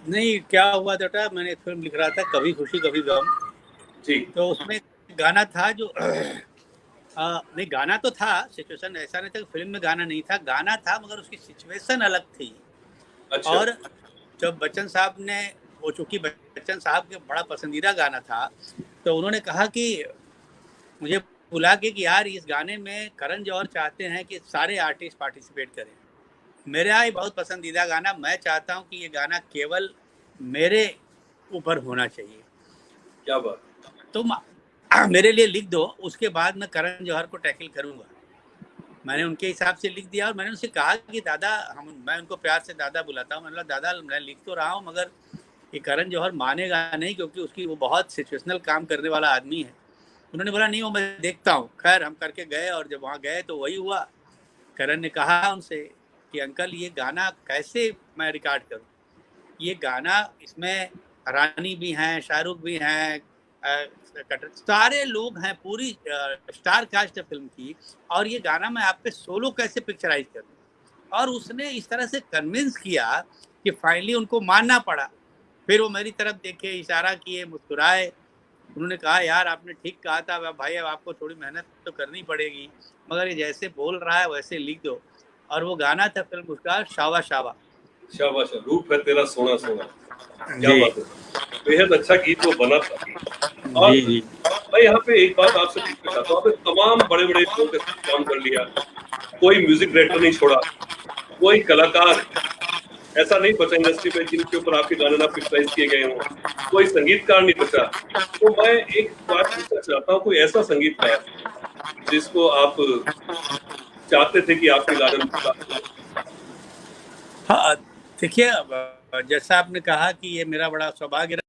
[SPEAKER 4] नहीं, क्या हुआ बेटा, मैंने एक फिल्म लिख रहा था कभी खुशी कभी गम
[SPEAKER 3] जी,
[SPEAKER 4] तो उसमें गाना था जो नहीं, गाना तो था, सिचुएशन ऐसा नहीं था कि फिल्म में गाना नहीं था, गाना था मगर उसकी सिचुएशन अलग थी।
[SPEAKER 3] अच्छा।
[SPEAKER 4] और जब बच्चन साहब ने, वो चूंकि बच्चन साहब के बड़ा पसंदीदा गाना था, तो उन्होंने कहा कि मुझे बुला के कि यार इस गाने में करण जौहर चाहते हैं कि सारे आर्टिस्ट पार्टिसिपेट करें। मेरा ये बहुत पसंदीदा गाना, मैं चाहता हूँ कि ये गाना केवल मेरे ऊपर होना चाहिए।
[SPEAKER 3] क्या बात।
[SPEAKER 4] तो मेरे लिए लिख दो, उसके बाद मैं करण जौहर को टैकल करूंगा। मैंने उनके हिसाब से लिख दिया और मैंने उनसे कहा कि दादा, मैं उनको प्यार से दादा बुलाता हूँ, मतलब दादा मैं लिख तो रहा हूँ मगर ये करण जौहर मानेगा नहीं, क्योंकि उसकी वो बहुत सिचुएशनल काम करने वाला आदमी है। उन्होंने बोला नहीं वो मैं देखता हूँ। खैर हम करके गए और जब वहाँ गए तो वही हुआ। करण ने कहा उनसे कि अंकल ये गाना कैसे मैं रिकॉर्ड करूँ, ये गाना इसमें रानी भी हैं, शाहरुख भी हैं, सारे लोग हैं, पूरी स्टार कास्ट है फिल्म की, और ये गाना मैं आप पे सोलो कैसे पिक्चराइज करूँ। और उसने इस तरह से कन्विंस किया कि फाइनली उनको मानना पड़ा। फिर वो मेरी तरफ देखे, इशारा किए, मुस्कुराए, उन्होंने कहा यार आपने ठीक कहा था भाई, अब आपको थोड़ी मेहनत तो करनी पड़ेगी मगर ये जैसे बोल रहा है वैसे लिख दो। और वो गाना था फिल्म उसका शावा शावा।
[SPEAKER 3] शाबाश, रूप है तेरा सोना सोना, क्या बात है, बेहद अच्छा गीत वो बना था। और मैं यहाँ पे एक बात आपसे पूछना चाहता हूँ, आपने तमाम बड़े बड़े लोगों के साथ काम कर लिया, कोई म्यूजिक डायरेक्टर नहीं छोड़ा, कोई कलाकार ऐसा नहीं बचा इंडस्ट्री में जिनके ऊपर आपके गाने ना पिक्चराइज किए गए हों, कोई संगीतकार नहीं बचा। तो मैं एक बात पूछना चाहता हूँ, कोई ऐसा संगीतकार जिसको आप चाहते थे कि आपके गाने।
[SPEAKER 4] हाँ देखिए, जैसा आपने कहा कि ये मेरा बड़ा सौभाग्य रहा,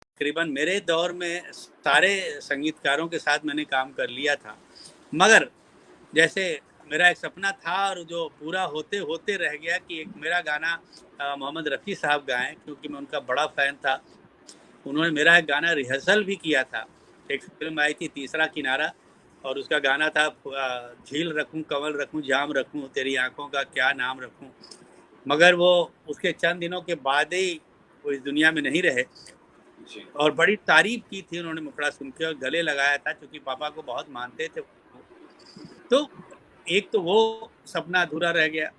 [SPEAKER 4] तकरीबन मेरे दौर में सारे संगीतकारों के साथ मैंने काम कर लिया था, मगर जैसे मेरा एक सपना था और जो पूरा होते होते रह गया कि एक मेरा गाना मोहम्मद रफ़ी साहब गाएं, क्योंकि मैं उनका बड़ा फ़ैन था। उन्होंने मेरा एक गाना रिहर्सल भी किया था, एक फिल्म आई थी तीसरा किनारा, और उसका गाना था झील रखूं कंवल रखूं जाम रखूं तेरी आंखों का क्या नाम रखूं। मगर वो उसके चंद दिनों के बाद ही वो इस दुनिया में नहीं रहे। और बड़ी तारीफ की थी उन्होंने मुखड़ा सुन के और गले लगाया था, क्योंकि पापा को बहुत मानते थे। तो एक तो वो सपना अधूरा रह गया।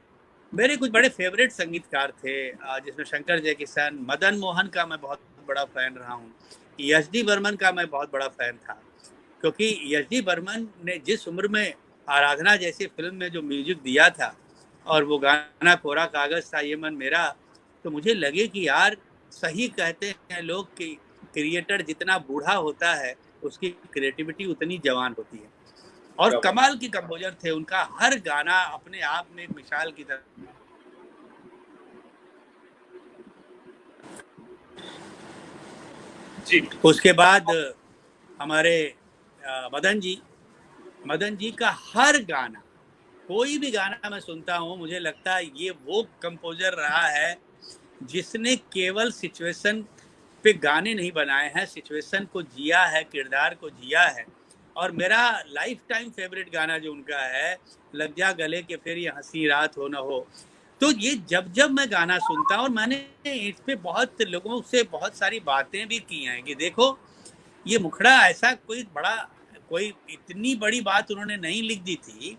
[SPEAKER 4] मेरे कुछ बड़े फेवरेट संगीतकार थे, जिसमें शंकर जयकिशन, मदन मोहन का मैं बहुत बड़ा फ़ैन रहा हूँ, एस डी बर्मन का मैं बहुत बड़ा फ़ैन था, क्योंकि एस डी बर्मन ने जिस उम्र में आराधना जैसी फिल्म में जो म्यूजिक दिया था और वो गाना कोरा कागज़ था ये मन मेरा, तो मुझे लगे कि यार सही कहते हैं लोग कि क्रिएटर जितना बूढ़ा होता है उसकी क्रिएटिविटी उतनी जवान होती है। और कमाल की कंपोजर थे, उनका हर गाना अपने आप में एक मिसाल की तरह।
[SPEAKER 3] जी।
[SPEAKER 4] उसके बाद हमारे मदन जी का हर गाना, कोई भी गाना मैं सुनता हूँ मुझे लगता है ये वो कंपोजर रहा है जिसने केवल सिचुएशन पे गाने नहीं बनाए हैं, सिचुएशन को जिया है, किरदार को जिया है। और मेरा लाइफ टाइम फेवरेट गाना जो उनका है, लग जा गले के फिर ये हंसी रात हो न हो। तो ये जब मैं गाना सुनता हूँ, और मैंने इस पे बहुत लोगों से बहुत सारी बातें भी की हैं कि देखो ये मुखड़ा ऐसा कोई इतनी बड़ी बात उन्होंने नहीं लिख दी थी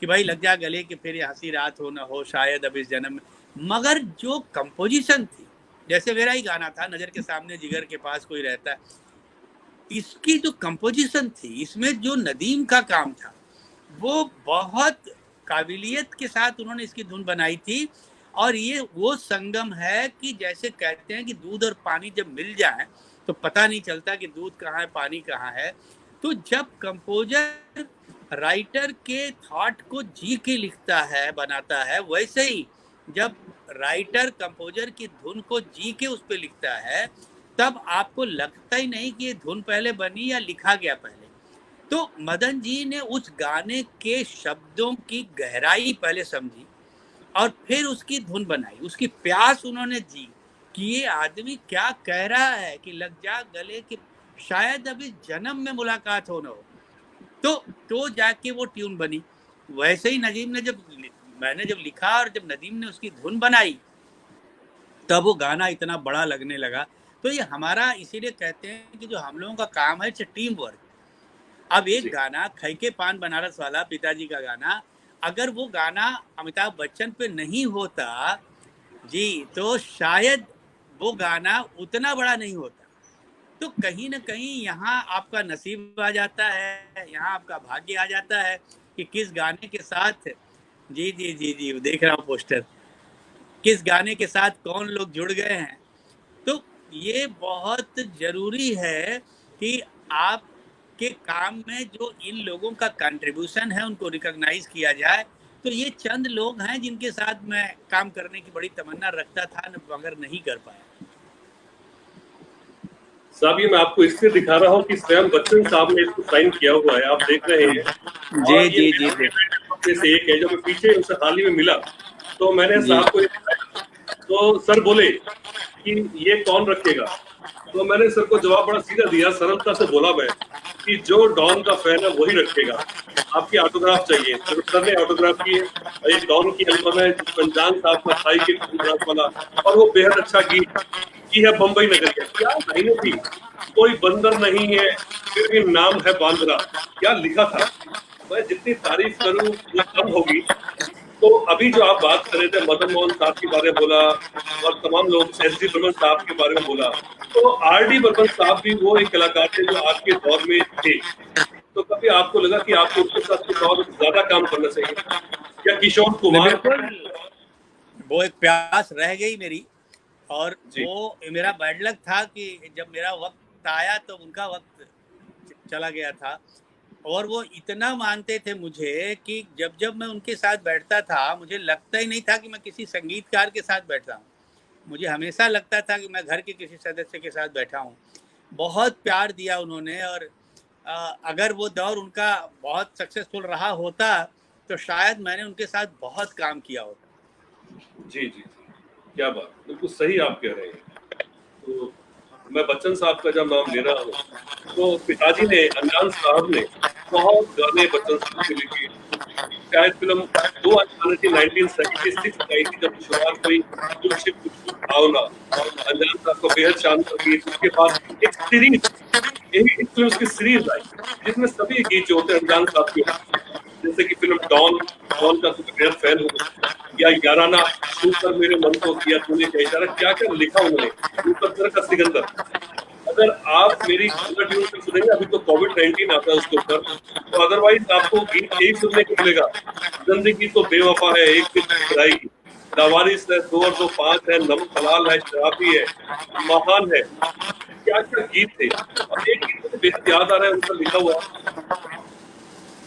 [SPEAKER 4] कि भाई लग जा गले कि फिर ये हंसी रात हो न हो शायद अब इस जन्म में, मगर जो कंपोजिशन थी, जैसे मेरा ही गाना था नजर के सामने जिगर के पास कोई रहता है, इसकी जो कंपोजिशन थी, इसमें जो नदीम का काम था वो बहुत काबिलियत के साथ उन्होंने इसकी धुन बनाई थी। और ये वो संगम है कि जैसे कहते हैं कि दूध और पानी जब मिल जाए तो पता नहीं चलता कि दूध कहाँ है पानी कहाँ है। तो जब कंपोजर राइटर के थॉट को जी के लिखता है, बनाता है, वैसे ही जब राइटर कंपोजर की धुन को जी के उस पर लिखता है तब आपको लगता ही नहीं कि ये धुन पहले बनी या लिखा गया पहले। तो मदन जी ने उस गाने के शब्दों की गहराई पहले समझी और फिर उसकी धुन बनाई, उसकी प्यास उन्होंने जी कि ये आदमी क्या कह रहा है कि लग जा गले कि शायद अभी जन्म में मुलाकात हो न हो। तो जाके वो ट्यून बनी। वैसे ही नदीम ने मैंने जब लिखा और जब नदीम ने उसकी धुन बनाई तब वो गाना इतना बड़ा लगने लगा। तो ये हमारा इसीलिए कहते हैं कि जो हम लोगों का काम है, टीम वर्क। अब एक गाना खैके पान बनारस वाला पिताजी का गाना, अगर वो गाना अमिताभ बच्चन पे नहीं होता जी तो शायद वो गाना उतना बड़ा नहीं होता। तो कहीं ना कहीं यहाँ आपका नसीब आ जाता है, यहाँ आपका भाग्य आ जाता है कि किस गाने के साथ, जी जी जी जी देख रहा हूँ पोस्टर, किस गाने के साथ कौन लोग जुड़ गए हैं। तो ये बहुत जरूरी है कि आपके काम में जो इन लोगों का कंट्रीब्यूशन है उनको रिकॉग्नाइज किया जाए। तो ये चंद लोग हैं जिनके साथ मैं काम करने की बड़ी तमन्ना रखता था मगर नहीं कर पाया।
[SPEAKER 3] साहब ये मैं आपको इसलिए दिखा रहा हूँ कि स्वयं बच्चन साहब ने इसको साइन किया हुआ है, आप देख रहे हैं।
[SPEAKER 4] जी
[SPEAKER 3] और
[SPEAKER 4] जी जी
[SPEAKER 3] जी से एक है, जब मैं पीछे उनसे हाल ही में मिला तो मैंने साहब को दिखाया, तो सर बोले कि ये कौन रखेगा। तो मैंने सर को जवाब बड़ा सीधा दिया, सरलता से बोला मैं कि जो डॉन का फैन है वही रखेगा, आपकी ऑटोग्राफ चाहिए। तो सर ने ऑटोग्राफ की है, एक डॉन की एल्बम है पंजान साहब का थाई के ऑटोग्राफ वाला, और वो बेहद अच्छा गीत की है बम्बई नगर के। क्या लाइनें थी, कोई बंदर नहीं है फिर भी नाम है बांद्रा, क्या लिखा था। मैं जितनी तारीफ करूं वो कम होगी। तो अभी जो आप बात कर रहे थे मदन मोहन साहब के बारे में बोला और तमाम लोग एस डी बर्मन साहब के बारे में बोला, तो आर डी बर्मन साहब भी वो एक कलाकार थे जो आज के दौर में थे। तो कभी आपको लगा कि आपको उनके साथ कुछ और ज्यादा काम करना चाहिए, या किशोर कुमार?
[SPEAKER 4] वो एक प्यास रह गई मेरी, और वो मेरा बैड लक था कि जब मेरा वक्त आया तो उनका वक्त चला गया था। और वो इतना मानते थे मुझे कि जब मैं उनके साथ बैठता था मुझे लगता ही नहीं था कि मैं किसी संगीतकार के साथ बैठता हूँ। मुझे हमेशा लगता था कि मैं घर के किसी सदस्य के साथ बैठा हूँ। बहुत प्यार दिया उन्होंने, और अगर वो दौर उनका बहुत सक्सेसफुल रहा होता तो शायद मैंने उनके साथ बहुत काम किया होता।
[SPEAKER 3] जी जी, क्या बात, बिल्कुल सही आप कह रहे हैं। तो मैं बच्चन साहब का जब नाम ले रहा हूँ तो पिताजी ने, अनजान साहब ने बहुत गाने बच्चन साहब के लिखे। शायद फिल्म 1976 आई थी जब शुरुआत हुई, भावना, अनजान साहब को बेहद शानदार गीत। उसके बाद एक सीरीज, यही फिल्म की सीरीज आई जिसमें सभी गीत जो होते हैं अनजान साहब के, जैसे कि फिल्म डॉन का तो बेहद फैन हूँ, या याराना, छू कर मेरे मन को किया तूने क्या इशारा, क्या क्या लिखा उन्होंने, ऊपर का सिकंदर। अगर आप मेरी ट्यून से सुनेंगे, अभी तो कोविड-19 आता है उसके ऊपर, तो अदरवाइज आपको गीत यही सुनने को मिलेगा। जिंदगी तो बेवफा है एक दिन ठुकराएगी, लावारिस है, 2 और 2 5 है, नमक हलाल है, शराबी है, महान है, क्या क्या गीत थे। और एक गीत मुझे बेहद याद आ रहा है उनका लिखा हुआ,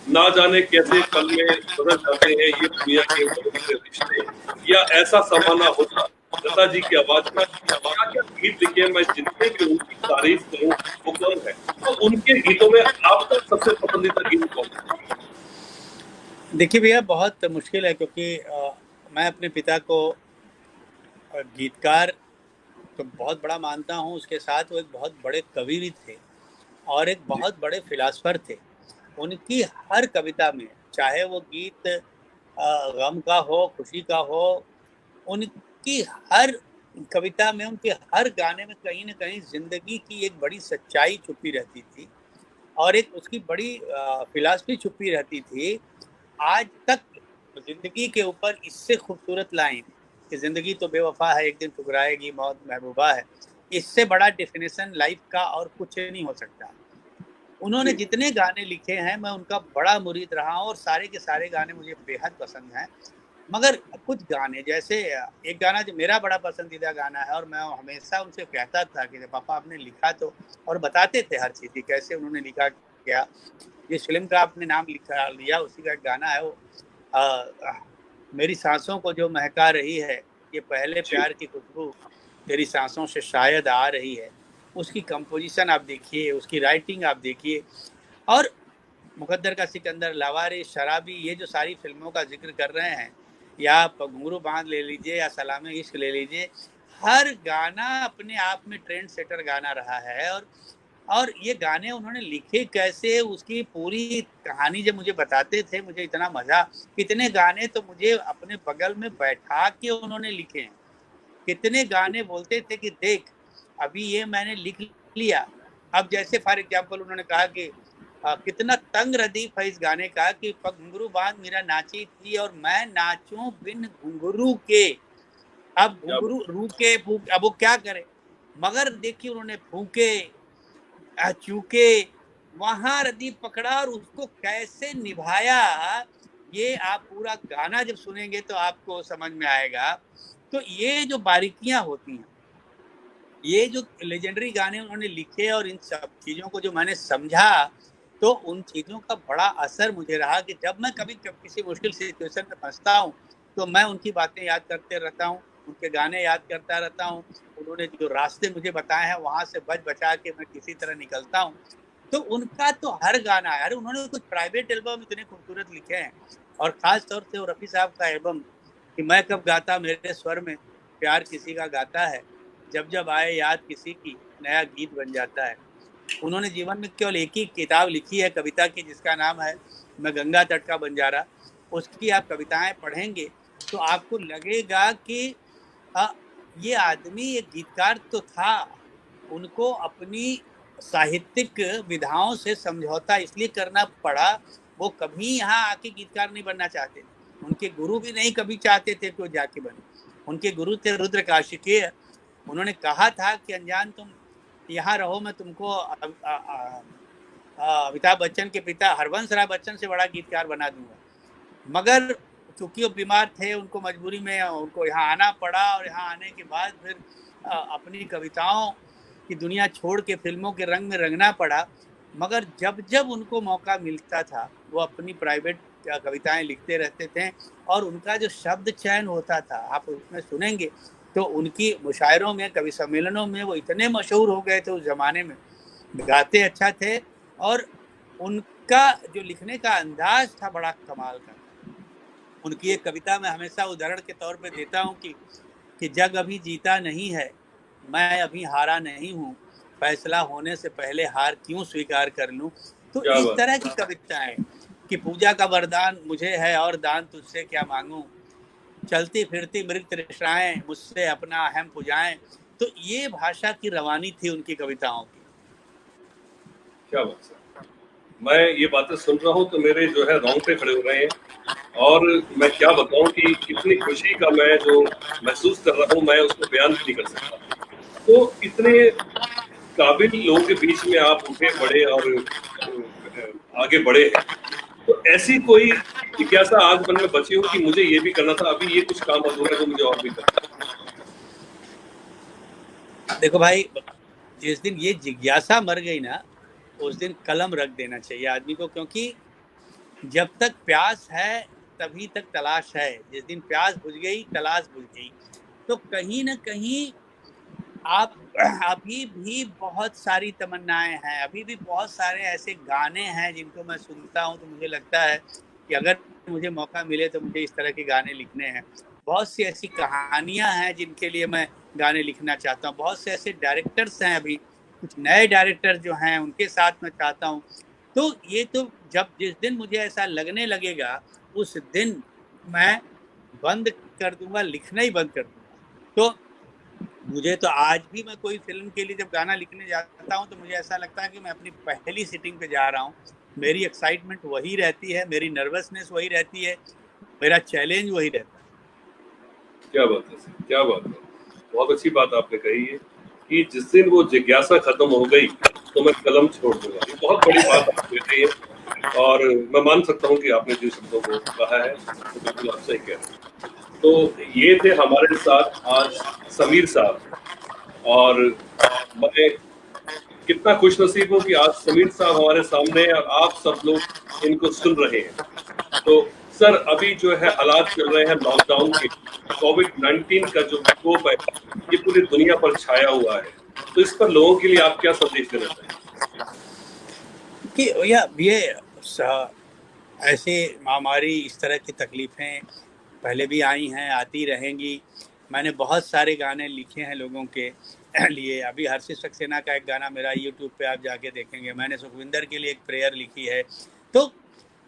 [SPEAKER 3] ना जाने कैसे पल में बदल जाते हैं ये दुनिया के बड़े रिश्ते, या ऐसा समाना होता, लता जी की आवाज में। क्या क्या गीत लिखे, मैं जितने भी उनकी तारीफ करूं वो कम है। तो उनके गीतों में आपका सबसे पसंदीदा गीत कौन है?
[SPEAKER 4] देखिए भैया, बहुत मुश्किल है क्योंकि मैं अपने पिता को गीतकार तो बहुत बड़ा मानता हूँ, उसके साथ वो एक बहुत बड़े कवि भी थे और एक बहुत बड़े फिलासफर थे। उनकी हर कविता में, चाहे वो गीत गम का हो, खुशी का हो, उनकी हर कविता में, उनके हर गाने में कहीं न कहीं ज़िंदगी की एक बड़ी सच्चाई छुपी रहती थी और एक उसकी बड़ी फ़िलॉसफ़ी छुपी रहती थी। आज तक ज़िंदगी के ऊपर इससे खूबसूरत लाइन कि ज़िंदगी तो बेवफ़ा है, एक दिन ठुकराएगी मौत महबूबा है। इससे बड़ा डेफ़िनेशन लाइफ़ का और कुछ नहीं हो सकता। उन्होंने
[SPEAKER 3] जी।
[SPEAKER 4] जितने गाने लिखे हैं, मैं उनका बड़ा मुरीद रहा हूँ और सारे के सारे गाने मुझे बेहद पसंद हैं। मगर कुछ गाने जैसे एक गाना जो मेरा बड़ा पसंदीदा गाना है और मैं हमेशा उनसे कहता था कि पापा आपने लिखा तो, और बताते थे हर चीज़ की कैसे उन्होंने लिखा क्या। जिस फ़िल्म का आपने नाम लिखा लिया उसी का एक गाना है वो मेरी सांसों को जो महका रही है, ये पहले
[SPEAKER 3] जी।
[SPEAKER 4] प्यार की खुशबू तेरी सांसों से शायद आ रही है। उसकी कंपोज़िशन आप देखिए, उसकी राइटिंग आप देखिए और मुकद्दर का सिकंदर, लावारिस, शराबी, ये जो सारी फ़िल्मों का ज़िक्र कर रहे हैं, या आप घुंघरू बाँध ले लीजिए या सलामे इश्क ले लीजिए, हर गाना अपने आप में ट्रेंड सेटर गाना रहा है। और ये गाने उन्होंने लिखे कैसे, उसकी पूरी कहानी जब मुझे बताते थे, मुझे इतना मज़ा। कितने गाने तो मुझे अपने बगल में बैठा के उन्होंने लिखे हैं। कितने गाने बोलते थे कि देख, अभी ये मैंने लिख लिया। अब जैसे फॉर एग्ज़ाम्पल उन्होंने कहा कि कितना तंग रदीफ है इस गाने का कि घुंघरू बाँध मीरा नाची थी और मैं नाचूँ बिन घुंघरू के। अब
[SPEAKER 3] क्या
[SPEAKER 4] घुंघरू रूके फूक, अब वो क्या करे? मगर देखिए उन्होंने फूँके, चूके, वहाँ रदीफ पकड़ा और उसको कैसे निभाया, ये आप पूरा गाना जब सुनेंगे तो आपको समझ में आएगा। तो ये जो बारीकियाँ होती हैं, ये जो लेजेंडरी गाने उन्होंने लिखे और इन सब चीज़ों को जो मैंने समझा, तो उन चीज़ों का बड़ा असर मुझे रहा कि जब मैं कभी किसी मुश्किल सिचुएशन में फँसता हूँ, तो मैं उनकी बातें याद करते रहता हूँ, उनके गाने याद करता रहता हूँ। उन्होंने जो रास्ते मुझे बताए हैं, वहाँ से बच-बचा के मैं किसी तरह निकलता हूँ। तो उनका तो हर गाना है, अरे उन्होंने कुछ प्राइवेट एल्बम इतने खूबसूरत लिखे हैं और ख़ास तौर से वो रफ़ी साहब का एल्बम कि मैं कब गाता मेरे स्वर में प्यार किसी का गाता है, जब जब आए याद किसी की नया गीत बन जाता है। उन्होंने जीवन में केवल एक ही किताब लिखी है कविता की जिसका नाम है मैं गंगा तट का बंजारा। उसकी आप कविताएं पढ़ेंगे तो आपको लगेगा कि अ, ये आदमी एक गीतकार तो था, उनको अपनी साहित्यिक विधाओं से समझौता इसलिए करना पड़ा, वो कभी यहाँ आके गीतकार नहीं बनना चाहते थे। उनके गुरु भी नहीं कभी चाहते थे कि वो जाके बने। उनके गुरु थे रुद्र काशिकीय। उन्होंने कहा था कि अनजान तुम यहाँ रहो, मैं तुमको अमिताभ बच्चन के पिता हरवंश राय बच्चन से बड़ा गीतकार बना दूंगा। मगर चूंकि वो बीमार थे, उनको मजबूरी में उनको यहाँ आना पड़ा और यहाँ आने के बाद फिर अपनी कविताओं की दुनिया छोड़ के फिल्मों के रंग में रंगना पड़ा। मगर जब जब उनको मौका मिलता था वो अपनी प्राइवेट कविताएं लिखते रहते थे और उनका जो शब्द चयन होता था आप उसमें सुनेंगे तो उनकी मुशायरों में, कवि सम्मेलनों में वो इतने मशहूर हो गए थे उस ज़माने में। गाते अच्छा थे और उनका जो लिखने का अंदाज था बड़ा कमाल का। उनकी एक कविता मैं हमेशा उदाहरण के तौर पे देता हूँ कि जग अभी जीता नहीं है, मैं अभी हारा नहीं हूँ, फैसला होने से पहले हार क्यों स्वीकार कर लूँ। तो
[SPEAKER 3] क्या
[SPEAKER 4] इस
[SPEAKER 3] बात।
[SPEAKER 4] तरह की कविताएं कि पूजा का वरदान मुझे है और दान तुझसे क्या मांगूं, चलती फिरती मृग तृष्णाएं मुझसे अपना अहम पुजाएं। तो ये भाषा की रवानी थी उनकी कविताओं की।
[SPEAKER 3] क्या बात है। मैं ये बातें सुन रहा हूँ तो मेरे जो है रोंगटे खड़े हो रहे हैं और मैं क्या बताऊं कि कितनी खुशी का मैं जो महसूस कर रहा हूँ मैं उसको बयान भी नहीं कर सकता। तो इतने काबिल लोगों के बीच में आप उठे पड़े और आगे बढ़े हैं। तो ऐसी कोई जिज्ञासा आज मन में बची हो कि मुझे ये भी करना था, अभी ये कुछ काम अधूरा है जो मुझे और भी करना है।
[SPEAKER 4] देखो भाई, जिस दिन ये जिज्ञासा मर गई ना, उस दिन कलम रख देना चाहिए आदमी को, क्योंकि जब तक प्यास है तभी तक तलाश है। जिस दिन प्यास बुझ गई तलाश बुझ गई। तो कहीं ना कहीं आप अभी भी बहुत सारी तमन्नाएं हैं, अभी भी बहुत सारे ऐसे गाने हैं जिनको मैं सुनता हूं तो मुझे लगता है कि अगर मुझे मौका मिले तो मुझे इस तरह के गाने लिखने हैं। बहुत सी ऐसी कहानियां हैं जिनके लिए मैं गाने लिखना चाहता हूं। बहुत से ऐसे डायरेक्टर्स हैं, अभी कुछ नए डायरेक्टर जो हैं उनके साथ मैं चाहता हूं। तो ये तो जब जिस दिन मुझे ऐसा लगने लगेगा उस दिन मैं बंद कर दूंगा, लिखना ही बंद कर दूंगा। तो मुझे तो आज भी मैं कोई फिल्म के लिए जब गाना लिखने जाता हूँ तो मुझे ऐसा लगता है कि मैं अपनी पहली सिटिंग पे जा रहा हूँ। मेरी एक्साइटमेंट वही रहती है, मेरी नर्वसनेस वही रहती है, मेरा चैलेंज वही रहता है।
[SPEAKER 3] क्या बात है सर, क्या बात है, बहुत अच्छी बात आपने कही है कि जिस दिन वो जिज्ञासा खत्म हो गई तो मैं कलम छोड़ दूंगा। ये बहुत बड़ी बात आपने कही है और मैं मान सकता हूँ कि आपने जिन शब्दों को कहा है तो बिल्कुल आप सही कह रहे हैं। तो ये थे हमारे साथ आज समीर साहब और मैं कितना खुशनसीब हूँ कि आज समीर साहब हमारे सामने और आप सब लोग इनको सुन रहे हैं। तो सर अभी जो है हालात चल रहे हैं लॉकडाउन के, कोविड-19 का जो प्रकोप है ये पूरी दुनिया पर छाया हुआ है, तो इस पर लोगों के लिए आप क्या संदेश देना चाहेंगे?
[SPEAKER 4] कि ये ऐसे महामारी, इस तरह की तकलीफें पहले भी आई हैं, आती रहेंगी। मैंने बहुत सारे गाने लिखे हैं लोगों के लिए। अभी हर्षित सक्सेना का एक गाना मेरा यूट्यूब पे आप जाके देखेंगे। मैंने सुखविंदर के लिए एक प्रेयर लिखी है। तो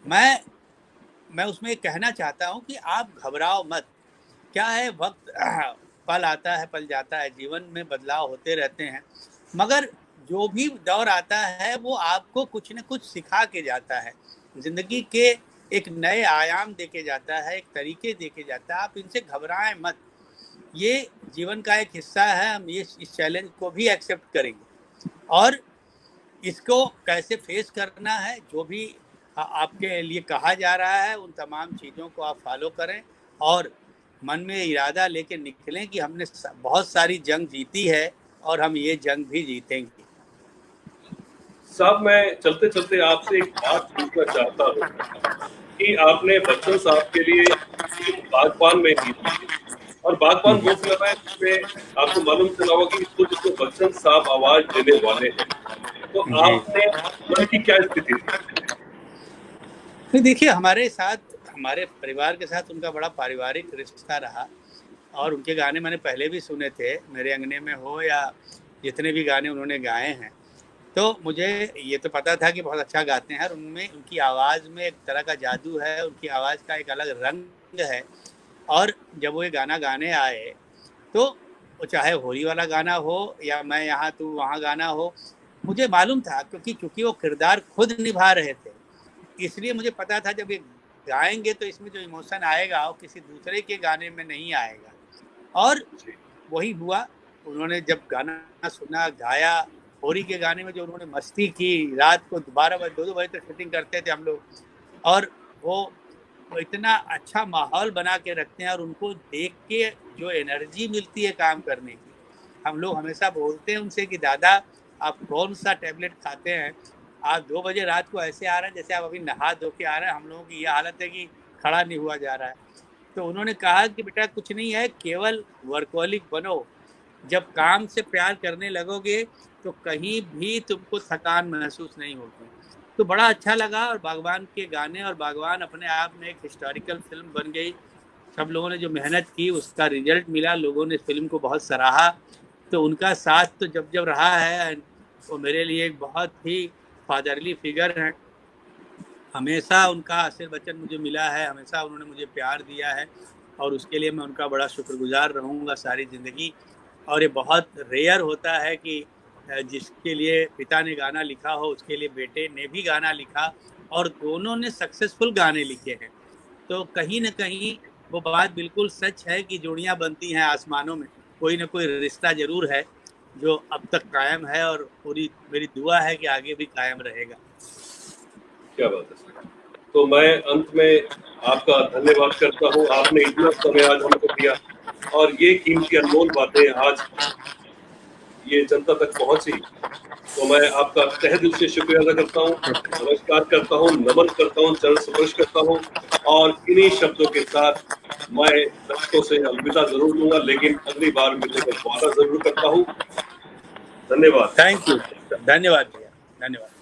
[SPEAKER 4] मैं उसमें कहना चाहता हूँ कि आप घबराओ मत। क्या है, वक्त पल आता है पल जाता है, जीवन में बदलाव होते रहते हैं, मगर जो भी दौर आता है वो आपको कुछ न कुछ सिखा के जाता है, जिंदगी के एक नए आयाम देके जाता है, एक तरीके देके जाता है। आप इनसे घबराएं मत, ये जीवन का एक हिस्सा है। हम इस चैलेंज को भी एक्सेप्ट करेंगे और इसको कैसे फेस करना है, जो भी आपके लिए कहा जा रहा है उन तमाम चीज़ों को आप फॉलो करें और मन में इरादा लेके निकलें कि हमने बहुत सारी जंग जीती है और हम ये जंग भी जीतेंगे।
[SPEAKER 3] साहब मैं चलते चलते आपसे एक बात पूछना चाहता हूँ कि आपने बच्चन साहब के लिए बागबान में की थी और बागबान वो फिल्म है जिसमें आपको मालूम चला होगा कि खुद इसको बच्चन साहब आवाज देने वाले हैं, तो आपने उनकी क्या स्थिति थी?
[SPEAKER 4] देखिए, हमारे परिवार के साथ उनका बड़ा पारिवारिक रिश्ता रहा और उनके गाने मैंने पहले भी सुने थे, मेरे अंगने में हो या जितने भी गाने उन्होंने गाए हैं। तो मुझे ये तो पता था कि बहुत अच्छा गाते हैं और उनमें उनकी आवाज़ में एक तरह का जादू है, उनकी आवाज़ का एक अलग रंग है। और जब वो ये गाना गाने आए तो वो चाहे होली वाला गाना हो या मैं यहाँ तू वहाँ गाना हो, मुझे मालूम था क्योंकि वो किरदार खुद निभा रहे थे, इसलिए मुझे पता था जब ये गाएंगे तो इसमें जो इमोशन आएगा वो किसी दूसरे के गाने में नहीं आएगा। और वही हुआ। उन्होंने जब गाना सुना, गाया, होली के गाने में जो उन्होंने मस्ती की, रात को 12 बजे 2 बजे तक शूटिंग करते थे हम लोग, और वो इतना अच्छा माहौल बना के रखते हैं और उनको देख के जो एनर्जी मिलती है काम करने की। हम लोग हमेशा बोलते हैं उनसे कि दादा आप कौन सा टैबलेट खाते हैं, आप 2 बजे रात को ऐसे आ रहे हैं जैसे आप अभी नहा धो के आ रहे हैं। हम लोगों की ये हालत है कि खड़ा नहीं हुआ जा रहा है। तो उन्होंने कहा कि बेटा कुछ नहीं है, केवल वर्कहोलिक बनो। जब काम से प्यार करने लगोगे तो कहीं भी तुमको थकान महसूस नहीं होगी। तो बड़ा अच्छा लगा और बागबान के गाने, और बागबान अपने आप में एक हिस्टोरिकल फिल्म बन गई। सब लोगों ने जो मेहनत की उसका रिजल्ट मिला, लोगों ने इस फिल्म को बहुत सराहा। तो उनका साथ तो जब रहा है, वो मेरे लिए एक बहुत ही फादरली फिगर है। हमेशा उनका आशीर्वचन मुझे मिला है, हमेशा उन्होंने मुझे प्यार दिया है और उसके लिए मैं उनका बड़ा शुक्रगुजार रहूँगा सारी ज़िंदगी। और ये बहुत रेयर होता है कि जिसके लिए पिता ने गाना लिखा हो उसके लिए बेटे ने भी गाना लिखा, और दोनों ने सक्सेसफुल गाने लिखे हैं। तो कहीं न कहीं वो बात बिल्कुल सच है कि जोड़ियाँ बनती हैं आसमानों में, कोई ना कोई रिश्ता ज़रूर है जो अब तक कायम है और पूरी मेरी दुआ है कि आगे भी कायम रहेगा।
[SPEAKER 3] क्या बात है सर। तो मैं अंत में आपका धन्यवाद करता हूँ, आपने इतना समय आज हमको दिया और ये कीमती अनमोल बातें आज ये जनता तक पहुंची, तो मैं आपका तहे दिल से शुक्रिया अदा करता हूँ, नमस्कार करता हूँ, नमन करता हूँ, चरण स्पर्श करता हूँ और इन्हीं शब्दों के साथ मैं दर्शकों से अलविदा जरूर दूंगा, लेकिन अगली बार मिलने का वादा जरूर करता हूँ। धन्यवाद।
[SPEAKER 4] थैंक यू, धन्यवाद भैया, धन्यवाद।